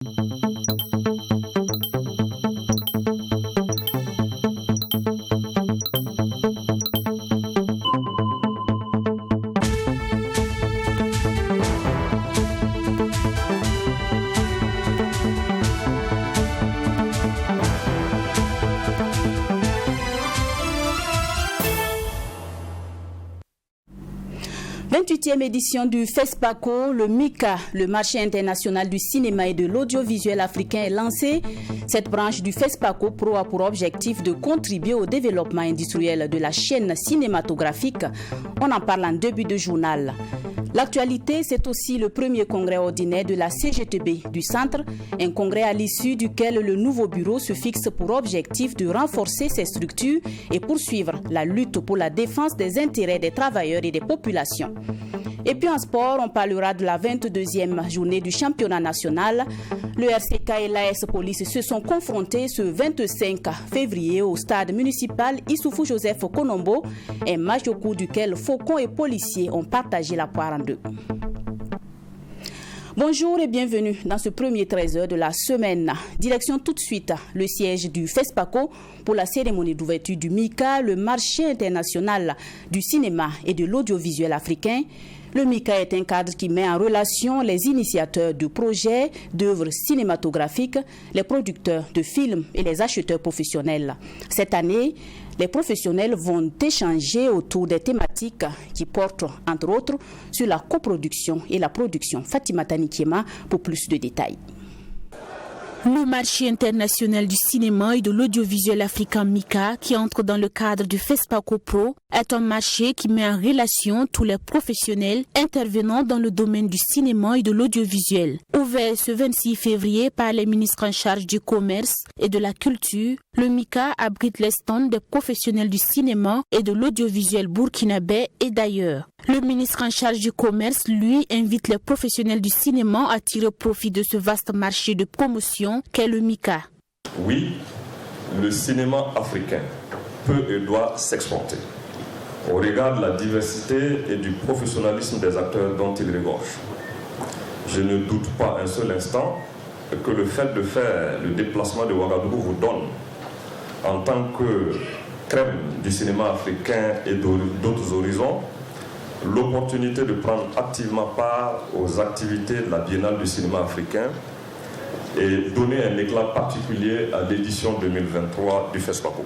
E édition du FESPACO, le MICA, le marché international du cinéma et de l'audiovisuel africain est lancé. Cette branche du FESPACO Pro a pour objectif de contribuer au développement industriel de la chaîne cinématographique. On en parle en début de journal. L'actualité, c'est aussi le premier congrès ordinaire de la CGTB du centre, un congrès à l'issue duquel le nouveau bureau se fixe pour objectif de renforcer ses structures et poursuivre la lutte pour la défense des intérêts des travailleurs et des populations. Et puis en sport, on parlera de la 22e journée du championnat national. Le RCK et l'AS Police se sont confrontés ce 25 février au stade municipal Issoufou Joseph Konombo, un match au cours duquel Faucon et policiers ont partagé la poire en deux. Bonjour et bienvenue dans ce premier 13h de la semaine. Direction tout de suite le siège du FESPACO pour la cérémonie d'ouverture du MICA, le marché international du cinéma et de l'audiovisuel africain. Le MICA est un cadre qui met en relation les initiateurs de projets, d'œuvres cinématographiques, les producteurs de films et les acheteurs professionnels. Cette année, les professionnels vont échanger autour des thématiques qui portent, entre autres, sur la coproduction et la production. Fatima Tanikiema pour plus de détails. Le marché international du cinéma et de l'audiovisuel africain MICA, qui entre dans le cadre du FESPACO Pro, est un marché qui met en relation tous les professionnels intervenant dans le domaine du cinéma et de l'audiovisuel. Ouvert ce 26 février par les ministres en charge du commerce et de la culture, le MICA abrite les stands des professionnels du cinéma et de l'audiovisuel burkinabé et d'ailleurs. Le ministre en charge du commerce, lui, invite les professionnels du cinéma à tirer profit de ce vaste marché de promotion qu'est le MICA. Oui, le cinéma africain peut et doit s'exporter au regard de la diversité et du professionnalisme des acteurs dont il regorge. Je ne doute pas un seul instant que le fait de faire le déplacement de Ouagadougou vous donne, en tant que crème du cinéma africain et d'autres horizons, l'opportunité de prendre activement part aux activités de la Biennale du cinéma africain et donner un éclat particulier à l'édition 2023 du FESPACO.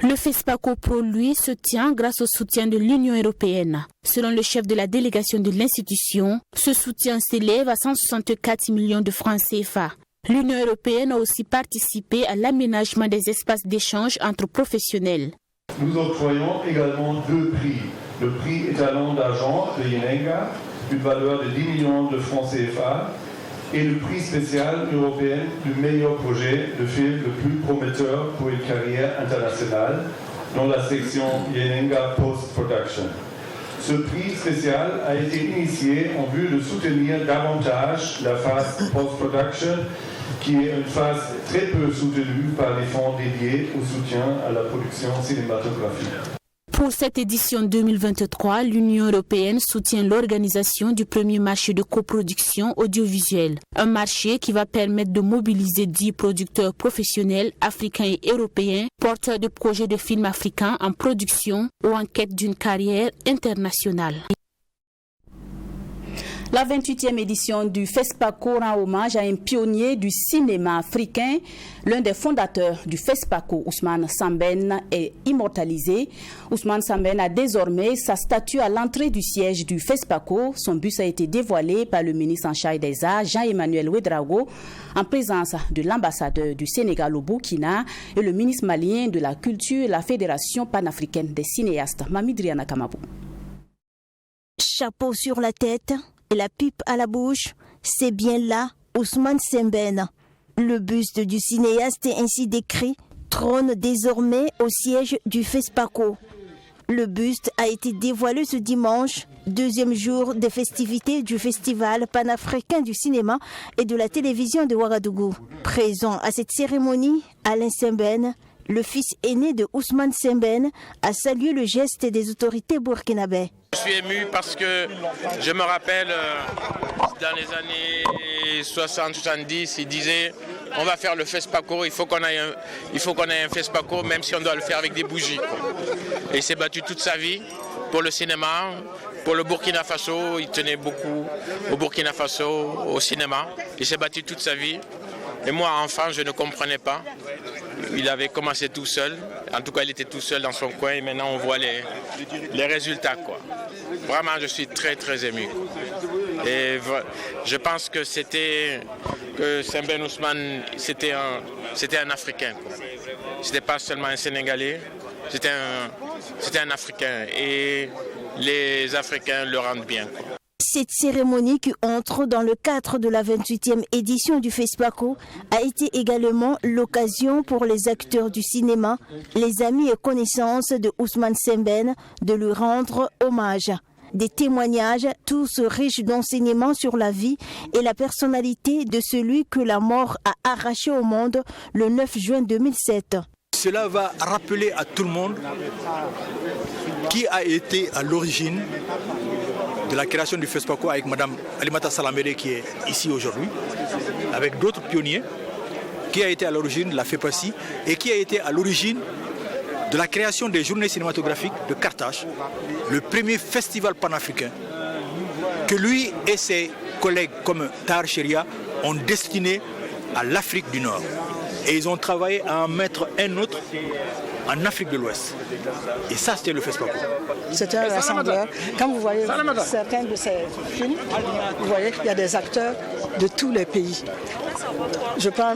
Le FESPACO Pro, lui, se tient grâce au soutien de l'Union européenne. Selon le chef de la délégation de l'institution, ce soutien s'élève à 164 millions de francs CFA. L'Union européenne a aussi participé à l'aménagement des espaces d'échange entre professionnels. Nous octroyons également 2 prix. Le prix étalon d'argent de Yenenga, d'une valeur de 10 millions de francs CFA, et le prix spécial européen du meilleur projet de film le plus prometteur pour une carrière internationale dans la section Yenenga Post-Production. Ce prix spécial a été initié en vue de soutenir davantage la phase Post-Production, qui est une phase très peu soutenue par les fonds dédiés au soutien à la production cinématographique. Pour cette édition 2023, l'Union européenne soutient l'organisation du premier marché de coproduction audiovisuelle. Un marché qui va permettre de mobiliser 10 producteurs professionnels africains et européens, porteurs de projets de films africains en production ou en quête d'une carrière internationale. La 28e édition du FESPACO rend hommage à un pionnier du cinéma africain. L'un des fondateurs du FESPACO, Ousmane Sembène, est immortalisé. Ousmane Sembène a désormais sa statue à l'entrée du siège du FESPACO. Son bus a été dévoilé par le ministre en charge des Arts, Jean-Emmanuel Ouedraogo, en présence de l'ambassadeur du Sénégal au Burkina et le ministre malien de la Culture et la Fédération panafricaine des cinéastes, Mamidriana Kamabou. Chapeau sur la tête et la pipe à la bouche, c'est bien là Ousmane Sembène. Le buste du cinéaste est ainsi décrit, trône désormais au siège du FESPACO. Le buste a été dévoilé ce dimanche, deuxième jour des festivités du Festival panafricain du cinéma et de la télévision de Ouagadougou. Présent à cette cérémonie, Alain Sembène, Le fils aîné de Ousmane Sembène a salué le geste des autorités burkinabées. Je suis ému parce que je me rappelle dans les années 60-70, il disait on va faire le FESPACO, il faut qu'on ait un FESPACO même si on doit le faire avec des bougies. Et il s'est battu toute sa vie pour le cinéma, pour le Burkina Faso, il tenait beaucoup au Burkina Faso, au cinéma. Il s'est battu toute sa vie. Et moi, enfant, je ne comprenais pas. Il avait commencé tout seul. En tout cas, il était tout seul dans son coin. Et maintenant, on voit les résultats, quoi. Vraiment, je suis très, très ému. Et je pense que Sembène Ousmane, c'était un Africain, quoi. C'était pas seulement un Sénégalais, c'était un Africain. Et les Africains le rendent bien, quoi. Cette cérémonie qui entre dans le cadre de la 28e édition du FESPACO a été également l'occasion pour les acteurs du cinéma, les amis et connaissances de Ousmane Sembène de lui rendre hommage. Des témoignages, tous riches d'enseignements sur la vie et la personnalité de celui que la mort a arraché au monde le 9 juin 2007. Cela va rappeler à tout le monde qui a été à l'origine de la création du FESPACO avec Mme Alimata Salaméré qui est ici aujourd'hui, avec d'autres pionniers, qui a été à l'origine de la FEPACI et qui a été à l'origine de la création des journées cinématographiques de Carthage, le premier festival panafricain que lui et ses collègues comme Tahar Cheria ont destiné à l'Afrique du Nord. Et ils ont travaillé à en mettre un autre en Afrique de l'Ouest. Et ça, c'était le FESPACO. C'est un rassembleur. Quand vous voyez certains de ces films, vous voyez qu'il y a des acteurs de tous les pays. Je prends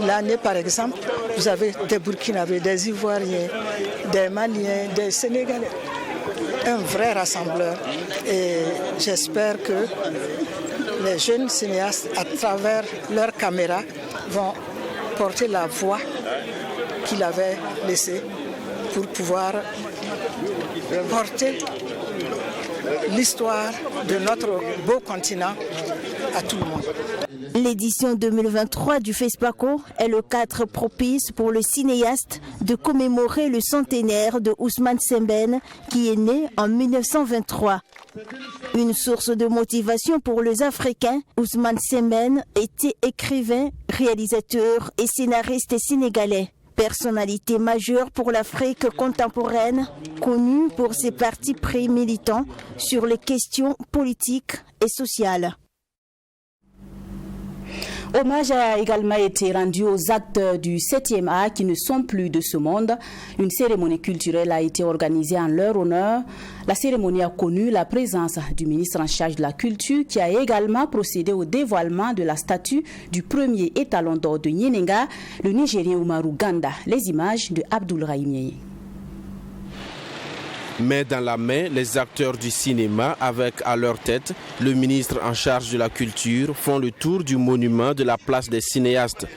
l'année par exemple, vous avez des Burkinabés, des Ivoiriens, des Maliens, des Sénégalais. Un vrai rassembleur. Et j'espère que les jeunes cinéastes, à travers leurs caméras, vont porter la voix qu'il avait laissée pour pouvoir porter l'histoire de notre beau continent à tout le monde. L'édition 2023 du FESPACO est le cadre propice pour le cinéaste de commémorer le centenaire de Ousmane Sembène qui est né en 1923. Une source de motivation pour les Africains, Ousmane Sembène était écrivain, réalisateur et scénariste sénégalais. Personnalité majeure pour l'Afrique contemporaine, connue pour ses partis pris militants sur les questions politiques et sociales. Hommage a également été rendu aux acteurs du 7e art qui ne sont plus de ce monde. Une cérémonie culturelle a été organisée en leur honneur. La cérémonie a connu la présence du ministre en charge de la culture qui a également procédé au dévoilement de la statue du premier étalon d'or de Nyenenga, le Nigérien Umaru Ganda. Les images de Abdoul Rahim. Main dans la main, les acteurs du cinéma, avec à leur tête le ministre en charge de la culture, font le tour du monument de la place des cinéastes.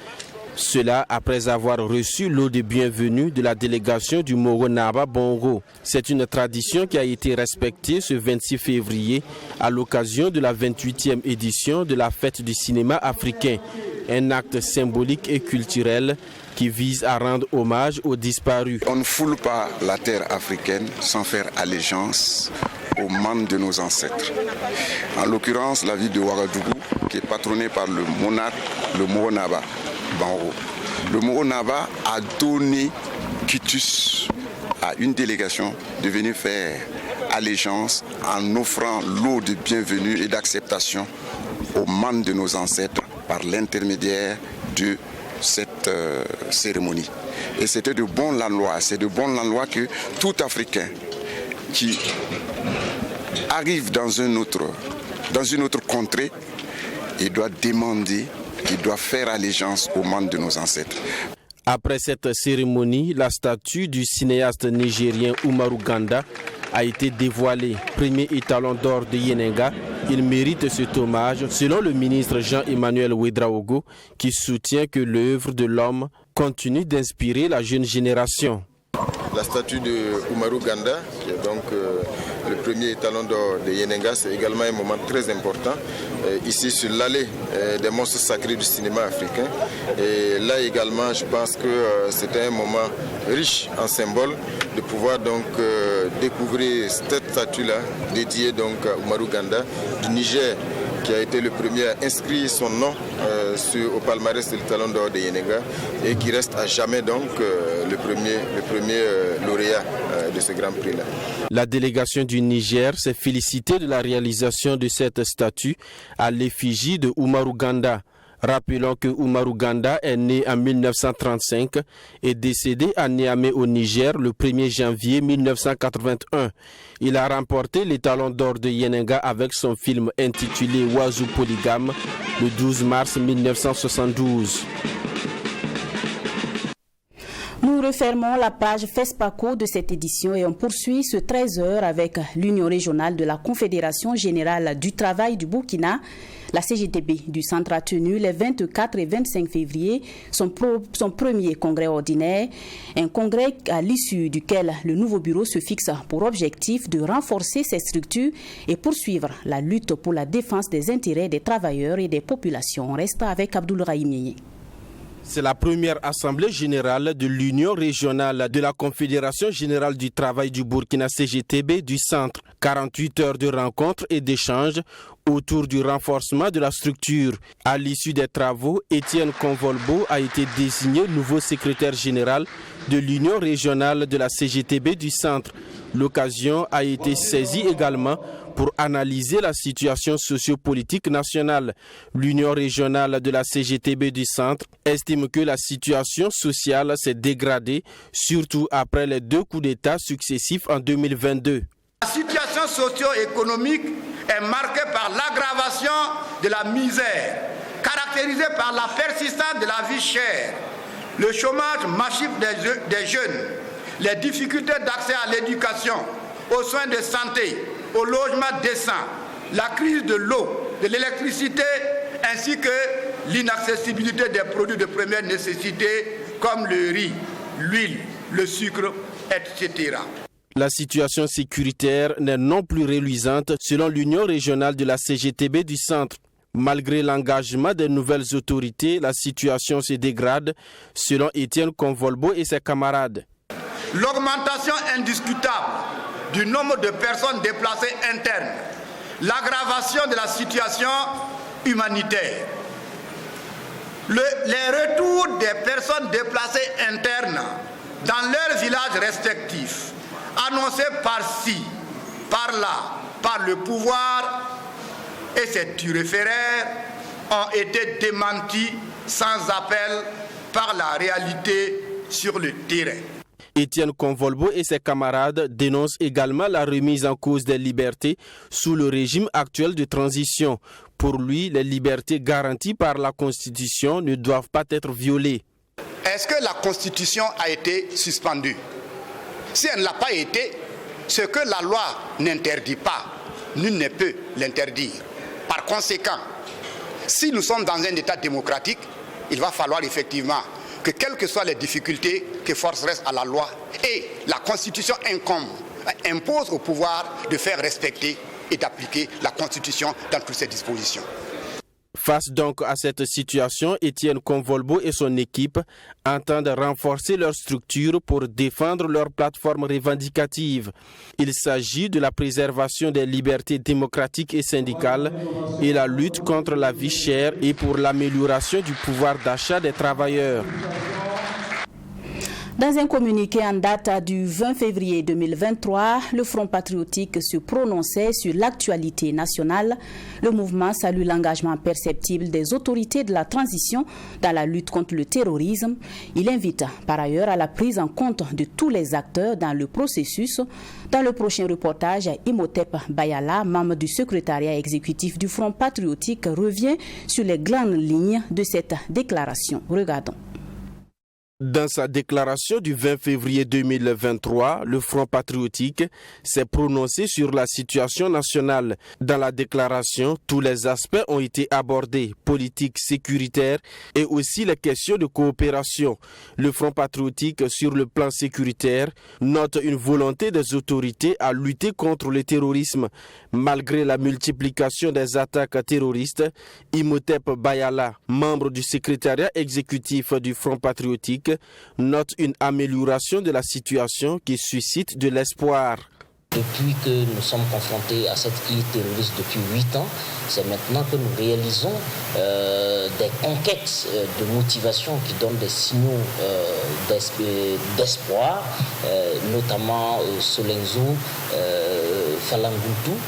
Cela après avoir reçu l'eau de bienvenue de la délégation du Moronaba Bongo. C'est une tradition qui a été respectée ce 26 février à l'occasion de la 28e édition de la fête du cinéma africain. Un acte symbolique et culturel qui vise à rendre hommage aux disparus. On ne foule pas la terre africaine sans faire allégeance aux membres de nos ancêtres. En l'occurrence, la ville de Ouagadougou, qui est patronnée par le monarque, le Moronaba Banro. Le Moronaba a donné quitus à une délégation de venir faire allégeance en offrant l'eau de bienvenue et d'acceptation aux membres de nos ancêtres par l'intermédiaire de cette cérémonie. Et c'était de bon loi, c'est de bon loi que tout Africain qui arrive dans une autre contrée, il doit demander, il doit faire allégeance aux membres de nos ancêtres. Après cette cérémonie, la statue du cinéaste nigérien Umaru Ganda a été dévoilée. Premier étalon d'or de Yenenga, il mérite cet hommage selon le ministre Jean-Emmanuel Ouedraogo qui soutient que l'œuvre de l'homme continue d'inspirer la jeune génération. La statue de Umaru Ganda, qui est donc le le premier étalon d'or de Yenenga. C'est également un moment très important ici sur l'allée des monstres sacrés du cinéma africain. Et là également, je pense que c'était un moment riche en symboles de pouvoir donc découvrir cette statue-là dédiée donc à Umaru Ganda du Niger, qui a été le premier à inscrire son nom au palmarès de l'étalon d'or de Yenenga et qui reste à jamais donc le premier lauréat de ce grand prix-là. La délégation du Niger s'est félicitée de la réalisation de cette statue à l'effigie de Umaru Ganda. Rappelons que Umaru Ganda est né en 1935 et décédé à Niamey au Niger le 1er janvier 1981. Il a remporté l'étalon d'or de Yenenga avec son film intitulé Oiseau polygame le 12 mars 1972. Nous refermons la page FESPACO de cette édition et on poursuit ce 13h avec l'Union régionale de la Confédération générale du travail du Burkina. La CGTB du centre a tenu les 24 et 25 février son premier congrès ordinaire, un congrès à l'issue duquel le nouveau bureau se fixe pour objectif de renforcer ses structures et poursuivre la lutte pour la défense des intérêts des travailleurs et des populations. On reste avec Abdoul Rahim. C'est la première assemblée générale de l'Union régionale de la Confédération générale du travail du Burkina CGTB du centre. 48 heures de rencontres et d'échanges autour du renforcement de la structure. À l'issue des travaux, Étienne Convolbo a été désigné nouveau secrétaire général de l'Union régionale de la CGTB du centre. L'occasion a été saisie également pour analyser la situation sociopolitique nationale. L'Union régionale de la CGTB du centre estime que la situation sociale s'est dégradée, surtout après les 2 coups d'État successifs en 2022. La situation socio-économique est marquée par l'aggravation de la misère, caractérisée par la persistance de la vie chère, le chômage massif des jeunes, les difficultés d'accès à l'éducation, aux soins de santé, au logement décent, la crise de l'eau, de l'électricité, ainsi que l'inaccessibilité des produits de première nécessité comme le riz, l'huile, le sucre, etc. La situation sécuritaire n'est non plus reluisante selon l'Union régionale de la CGTB du centre. Malgré l'engagement des nouvelles autorités, la situation se dégrade selon Étienne Convolbo et ses camarades. L'augmentation indiscutable du nombre de personnes déplacées internes, l'aggravation de la situation humanitaire, les retours des personnes déplacées internes dans leurs villages respectifs, annoncés par-ci, par-là, par le pouvoir et ses turiféraires, ont été démentis sans appel par la réalité sur le terrain. Étienne Convolbo et ses camarades dénoncent également la remise en cause des libertés sous le régime actuel de transition. Pour lui, les libertés garanties par la Constitution ne doivent pas être violées. Est-ce que la Constitution a été suspendue? Si elle ne l'a pas été, ce que la loi n'interdit pas, nul ne peut l'interdire. Par conséquent, si nous sommes dans un État démocratique, il va falloir effectivement que quelles que soient les difficultés, que force reste à la loi et la Constitution impose au pouvoir de faire respecter et d'appliquer la Constitution dans toutes ses dispositions. Face donc à cette situation, Étienne Convolbo et son équipe entendent renforcer leur structure pour défendre leur plateforme revendicative. Il s'agit de la préservation des libertés démocratiques et syndicales et la lutte contre la vie chère et pour l'amélioration du pouvoir d'achat des travailleurs. Dans un communiqué en date du 20 février 2023, le Front patriotique se prononçait sur l'actualité nationale. Le mouvement salue l'engagement perceptible des autorités de la transition dans la lutte contre le terrorisme. Il invite par ailleurs à la prise en compte de tous les acteurs dans le processus. Dans le prochain reportage, Imhotep Bayala, membre du secrétariat exécutif du Front patriotique, revient sur les grandes lignes de cette déclaration. Regardons. Dans sa déclaration du 20 février 2023, le Front patriotique s'est prononcé sur la situation nationale. Dans la déclaration, tous les aspects ont été abordés, politique, sécuritaire et aussi les questions de coopération. Le Front patriotique, sur le plan sécuritaire, note une volonté des autorités à lutter contre le terrorisme. Malgré la multiplication des attaques terroristes, Imhotep Bayala, membre du secrétariat exécutif du Front patriotique, note une amélioration de la situation qui suscite de l'espoir. Depuis que nous sommes confrontés à cette crise terroriste depuis 8 ans, c'est maintenant que nous réalisons des conquêtes de motivation qui donnent des signaux d'espoir, notamment Solenzo, Falanguntu,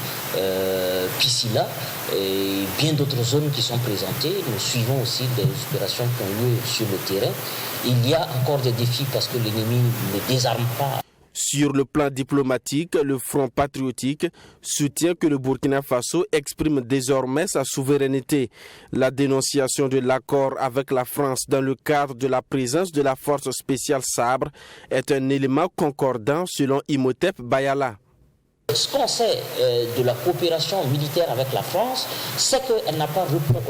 Piscila et bien d'autres zones qui sont présentées. Nous suivons aussi des opérations qui ont lieu sur le terrain. Il y a encore des défis parce que l'ennemi ne désarme pas. Sur le plan diplomatique, le Front patriotique soutient que le Burkina Faso exprime désormais sa souveraineté. La dénonciation de l'accord avec la France dans le cadre de la présence de la force spéciale Sabre est un élément concordant selon Imhotep Bayala. Ce qu'on sait de la coopération militaire avec la France, c'est qu'elle n'a pas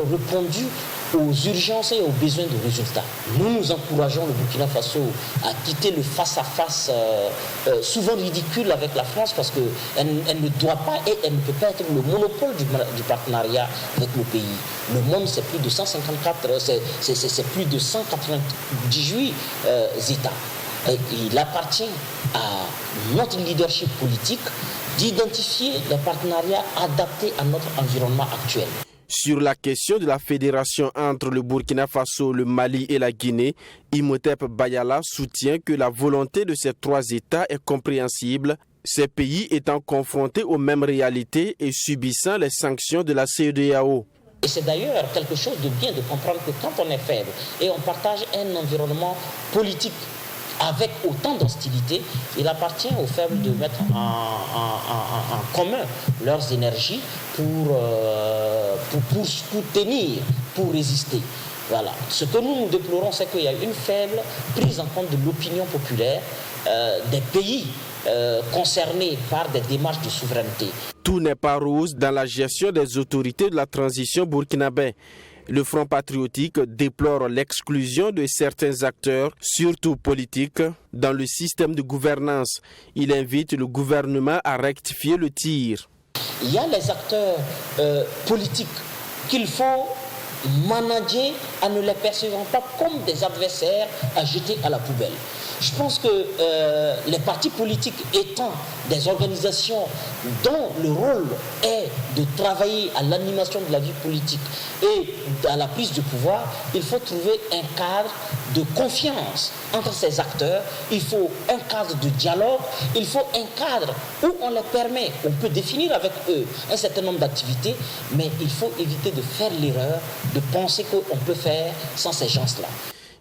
répondu aux urgences et aux besoins de résultats. Nous encourageons le Burkina Faso à quitter le face-à-face souvent ridicule avec la France parce qu'elle ne doit pas et elle ne peut pas être le monopole du partenariat avec le pays. Le monde, c'est plus de 154, c'est plus de 198 États. Et il appartient à notre leadership politique d'identifier les partenariats adaptés à notre environnement actuel. Sur la question de la fédération entre le Burkina Faso, le Mali et la Guinée, Imhotep Bayala soutient que la volonté de ces 3 États est compréhensible, ces pays étant confrontés aux mêmes réalités et subissant les sanctions de la CEDEAO. Et c'est d'ailleurs quelque chose de bien de comprendre que quand on est faible et on partage un environnement politique avec autant d'hostilité, il appartient aux faibles de mettre en commun leurs énergies pour tenir, pour résister. Voilà. Ce que nous déplorons, c'est qu'il y a une faible prise en compte de l'opinion populaire des pays concernés par des démarches de souveraineté. Tout n'est pas rose dans la gestion des autorités de la transition burkinabé. Le Front patriotique déplore l'exclusion de certains acteurs, surtout politiques, dans le système de gouvernance. Il invite le gouvernement à rectifier le tir. Il y a les acteurs politiques qu'il faut manager en ne les percevant pas comme des adversaires à jeter à la poubelle. Je pense que les partis politiques étant des organisations dont le rôle est de travailler à l'animation de la vie politique et à la prise de pouvoir, il faut trouver un cadre de confiance entre ces acteurs, il faut un cadre de dialogue, il faut un cadre où on les permet, on peut définir avec eux un certain nombre d'activités, mais il faut éviter de faire l'erreur de penser qu'on peut faire sans ces gens-là.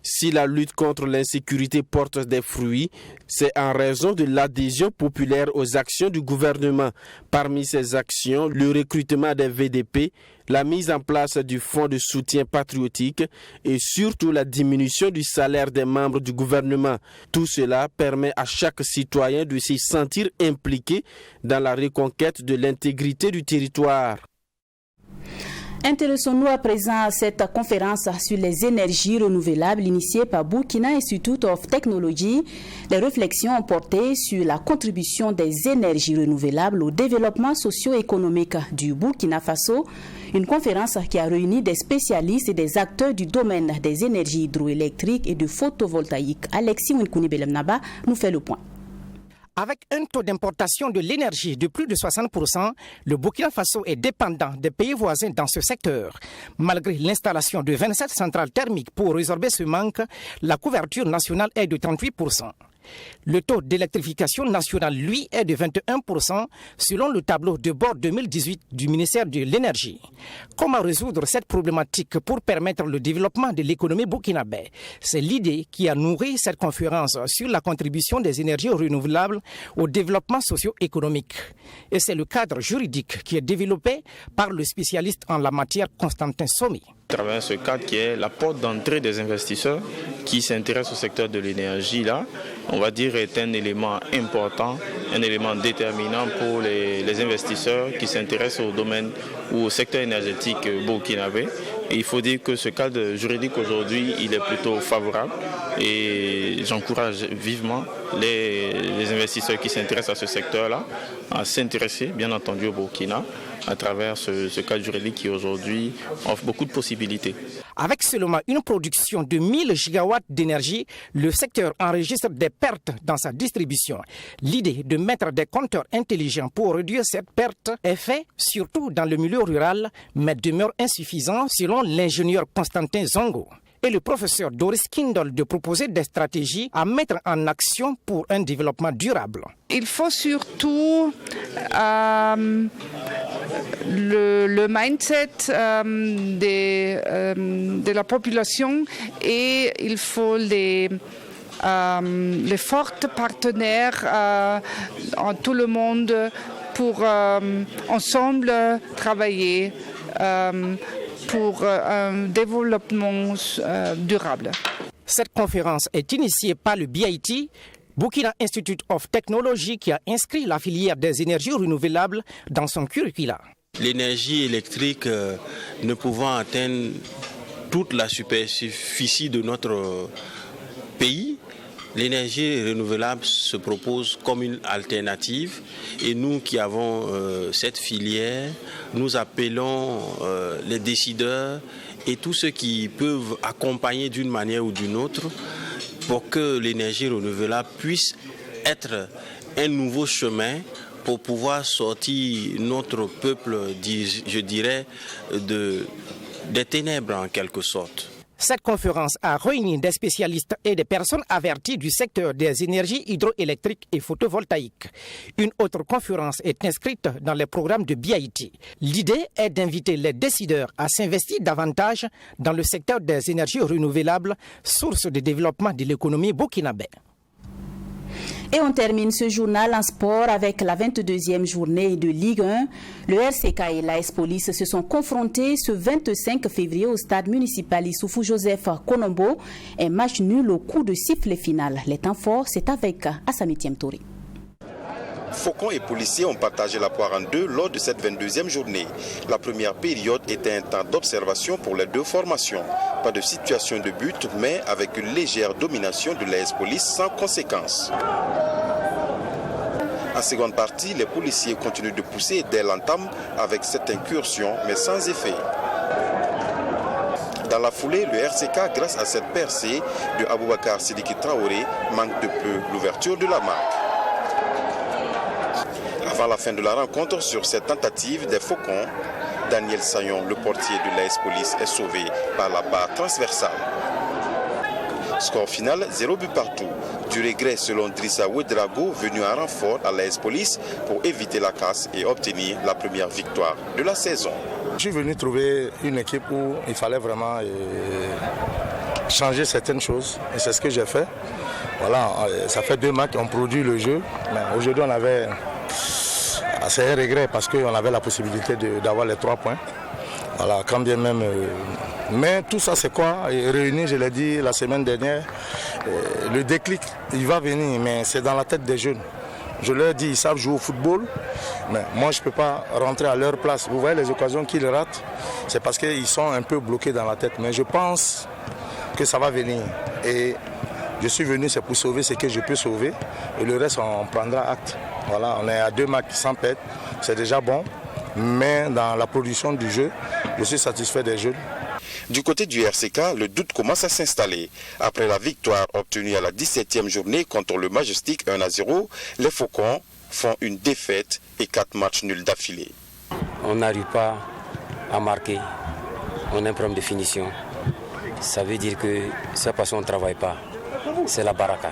Si la lutte contre l'insécurité porte des fruits, c'est en raison de l'adhésion populaire aux actions du gouvernement. Parmi ces actions, le recrutement des VDP, la mise en place du fonds de soutien patriotique et surtout la diminution du salaire des membres du gouvernement. Tout cela permet à chaque citoyen de se sentir impliqué dans la reconquête de l'intégrité du territoire. Intéressons-nous à présent à cette conférence sur les énergies renouvelables initiée par Burkina Institute of Technology. Les réflexions ont porté sur la contribution des énergies renouvelables au développement socio-économique du Burkina Faso. Une conférence qui a réuni des spécialistes et des acteurs du domaine des énergies hydroélectriques et de photovoltaïque. Alexis Winkouni Belemnaba nous fait le point. Avec un taux d'importation de l'énergie de plus de 60%, le Burkina Faso est dépendant des pays voisins dans ce secteur. Malgré l'installation de 27 centrales thermiques pour résorber ce manque, la couverture nationale est de 38%. Le taux d'électrification nationale, lui, est de 21% selon le tableau de bord 2018 du ministère de l'Énergie. Comment résoudre cette problématique pour permettre le développement de l'économie burkinabé? C'est l'idée qui a nourri cette conférence sur la contribution des énergies renouvelables au développement socio-économique. Et c'est le cadre juridique qui est développé par le spécialiste en la matière Constantin Somi. À travers ce cadre qui est la porte d'entrée des investisseurs qui s'intéressent au secteur de l'énergie, là, on va dire, est un élément important, un élément déterminant pour les investisseurs qui s'intéressent au domaine ou au secteur énergétique burkinabé. Et il faut dire que ce cadre juridique aujourd'hui, il est plutôt favorable et j'encourage vivement les investisseurs qui s'intéressent à ce secteur-là à s'intéresser, bien entendu, au Burkina à travers ce cadre juridique qui aujourd'hui offre beaucoup de possibilités. Avec seulement une production de 1000 gigawatts d'énergie, le secteur enregistre des pertes dans sa distribution. L'idée de mettre des compteurs intelligents pour réduire cette perte est faite surtout dans le milieu rural, mais demeure insuffisant selon l'ingénieur Constantin Zongo et le professeur Doris Kindle de proposer des stratégies à mettre en action pour un développement durable. Il faut surtout le mindset de la population et il faut les forts partenaires en tout le monde pour ensemble travailler pour un développement durable. Cette conférence est initiée par le BIT, Burkina Institute of Technology, qui a inscrit la filière des énergies renouvelables dans son curricula. L'énergie électrique ne pouvant atteindre toute la superficie de notre pays, l'énergie renouvelable se propose comme une alternative et nous qui avons cette filière, nous appelons les décideurs et tous ceux qui peuvent accompagner d'une manière ou d'une autre pour que l'énergie renouvelable puisse être un nouveau chemin pour pouvoir sortir notre peuple, je dirais, des ténèbres en quelque sorte. Cette conférence a réuni des spécialistes et des personnes averties du secteur des énergies hydroélectriques et photovoltaïques. Une autre conférence est inscrite dans les programmes de BIT. L'idée est d'inviter les décideurs à s'investir davantage dans le secteur des énergies renouvelables, source de développement de l'économie burkinabé. Et on termine ce journal en sport avec la 22e journée de Ligue 1. Le RCK et l'AS Police se sont confrontés ce 25 février au stade municipal Issoufou Joseph Konombo. Un match nul au coup de sifflet final. Les temps forts, c'est avec Assami Touré. Faucons et policiers ont partagé la poire en deux lors de cette 22e journée. La première période était un temps d'observation pour les deux formations. Pas de situation de but, mais avec une légère domination de l'AS Police sans conséquence. En seconde partie, les policiers continuent de pousser dès l'entame avec cette incursion, mais sans effet. Dans la foulée, le RCK, grâce à cette percée de Aboubakar Sidiki Traoré, manque de peu l'ouverture de la marque. Avant la fin de la rencontre, sur cette tentative des Faucons, Daniel Sayon, le portier de l'AS Police, est sauvé par la barre transversale. Score final, 0 but partout. Du regret selon Drissa Ouedrago, venu en renfort à l'AS Police pour éviter la casse et obtenir la première victoire de la saison. Je suis venu trouver une équipe où il fallait vraiment changer certaines choses et c'est ce que j'ai fait. Voilà, ça fait 2 matchs, on produit le jeu, mais aujourd'hui on avait... C'est un regret parce qu'on avait la possibilité d'avoir les 3 points. Voilà, quand bien même. Mais tout ça, c'est quoi? Réuni, je l'ai dit la semaine dernière, le déclic, il va venir, mais c'est dans la tête des jeunes. Je leur dis, ils savent jouer au football, mais moi, je ne peux pas rentrer à leur place. Vous voyez les occasions qu'ils ratent, c'est parce qu'ils sont un peu bloqués dans la tête. Mais je pense que ça va venir. Et je suis venu, c'est pour sauver ce que je peux sauver. Et le reste, on prendra acte. Voilà, on est à 2 matchs sans perdre, c'est déjà bon. Mais dans la production du jeu, je suis satisfait des jeux. Du côté du RCK, le doute commence à s'installer. Après la victoire obtenue à la 17e journée contre le Majestic 1-0, les Faucons font une défaite et 4 matchs nuls d'affilée. On n'arrive pas à marquer, on a un problème de finition. Ça veut dire que c'est parce qu'on ne travaille pas, c'est la baraka.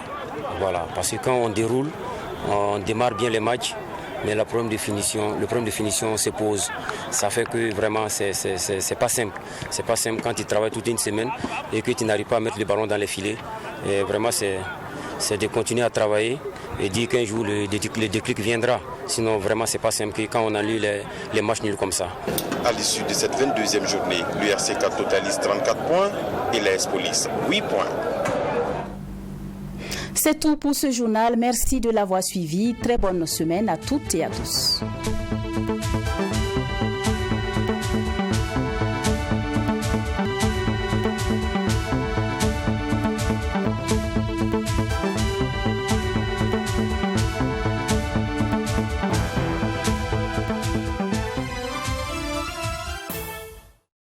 Voilà, parce que quand on déroule, on démarre bien les matchs, mais le problème de finition se pose. Ça fait que vraiment, c'est pas simple. C'est pas simple quand tu travailles toute une semaine et que tu n'arrives pas à mettre le ballon dans les filets. Et vraiment, c'est de continuer à travailler et dire qu'un jour, le déclic viendra. Sinon, vraiment, c'est pas simple quand on a lu les matchs nuls comme ça. À l'issue de cette 22e journée, l'URC4 totalise 34 points et l'AS Police 8 points. C'est tout pour ce journal. Merci de l'avoir suivi. Très bonne semaine à toutes et à tous.